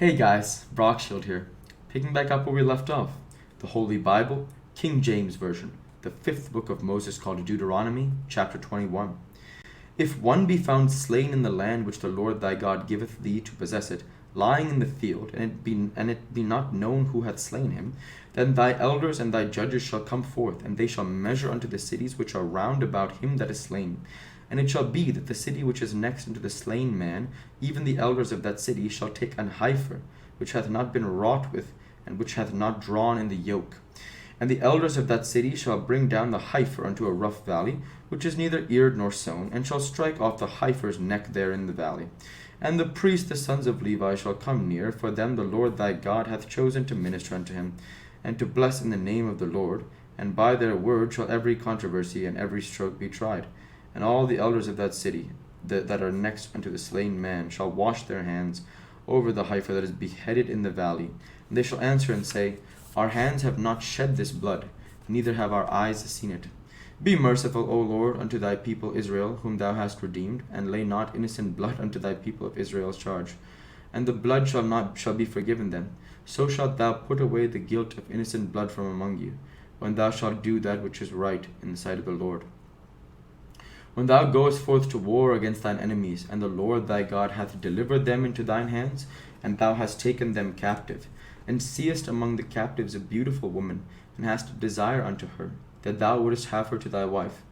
Hey guys, Brockshield here, picking back up where we left off. The Holy Bible, King James Version, the fifth book of Moses called Deuteronomy, chapter 21. If one be found slain in the land which the Lord thy God giveth thee to possess it, lying in the field, and it be not known who hath slain him, then thy elders and thy judges shall come forth, and they shall measure unto the cities which are round about him that is slain. And it shall be that the city which is next unto the slain man, even the elders of that city shall take an heifer, which hath not been wrought with, and which hath not drawn in the yoke. And the elders of that city shall bring down the heifer unto a rough valley, which is neither eared nor sown, and shall strike off the heifer's neck there in the valley. And the priests, the sons of Levi, shall come near, for them the Lord thy God hath chosen to minister unto him, and to bless in the name of the Lord. And by their word shall every controversy and every stroke be tried. And all the elders of that city that are next unto the slain man shall wash their hands over the heifer that is beheaded in the valley. And they shall answer and say, Our hands have not shed this blood, neither have our eyes seen it. Be merciful, O Lord, unto thy people Israel, whom thou hast redeemed, and lay not innocent blood unto thy people of Israel's charge. And the blood shall be forgiven them. So shalt thou put away the guilt of innocent blood from among you, when thou shalt do that which is right in the sight of the Lord. When thou goest forth to war against thine enemies, and the Lord thy God hath delivered them into thine hands, and thou hast taken them captive, and seest among the captives a beautiful woman, and hast a desire unto her, that thou wouldest have her to thy wife,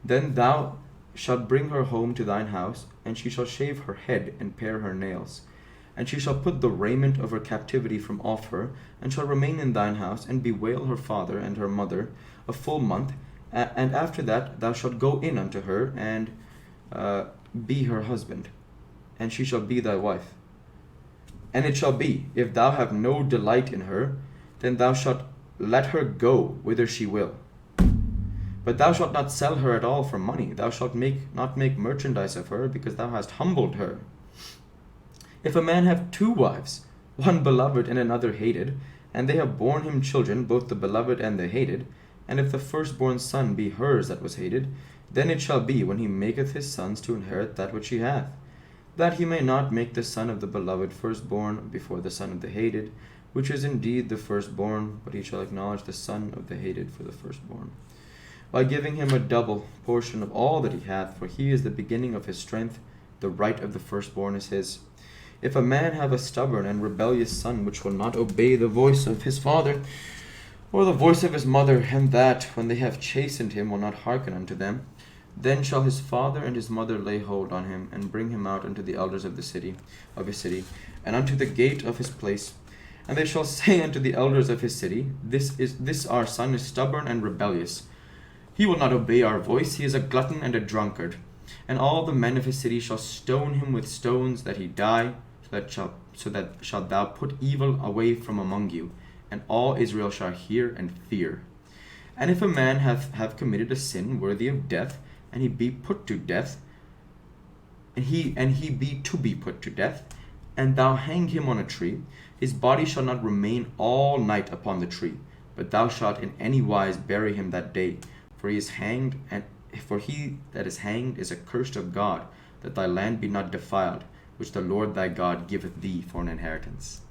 then thou shalt bring her home to thine house, and she shall shave her head and pare her nails. And she shall put the raiment of her captivity from off her, and shall remain in thine house, and bewail her father and her mother a full month. And after that thou shalt go in unto her, and be her husband, and she shall be thy wife. And it shall be, if thou have no delight in her, then thou shalt let her go whither she will. But thou shalt not sell her at all for money. Thou shalt not make merchandise of her, because thou hast humbled her. If a man have two wives, one beloved and another hated, and they have borne him children, both the beloved and the hated, and if the firstborn son be hers that was hated, then it shall be, when he maketh his sons to inherit that which he hath, that he may not make the son of the beloved firstborn before the son of the hated, which is indeed the firstborn, but he shall acknowledge the son of the hated for the firstborn, by giving him a double portion of all that he hath, for he is the beginning of his strength, the right of the firstborn is his. If a man have a stubborn and rebellious son, which will not obey the voice of his father, or the voice of his mother, and that, when they have chastened him, will not hearken unto them, then shall his father and his mother lay hold on him, and bring him out unto the elders of his city, and unto the gate of his place. And they shall say unto the elders of his city, This our son is stubborn and rebellious. He will not obey our voice, he is a glutton and a drunkard. And all the men of his city shall stone him with stones, that he die, so that shalt thou put evil away from among you, and all Israel shall hear and fear. And if a man have committed a sin worthy of death, and he be put to death, and he be to be put to death, and thou hang him on a tree, his body shall not remain all night upon the tree, but thou shalt in any wise bury him that day, for he that is hanged is accursed of God, that thy land be not defiled, which the Lord thy God giveth thee for an inheritance.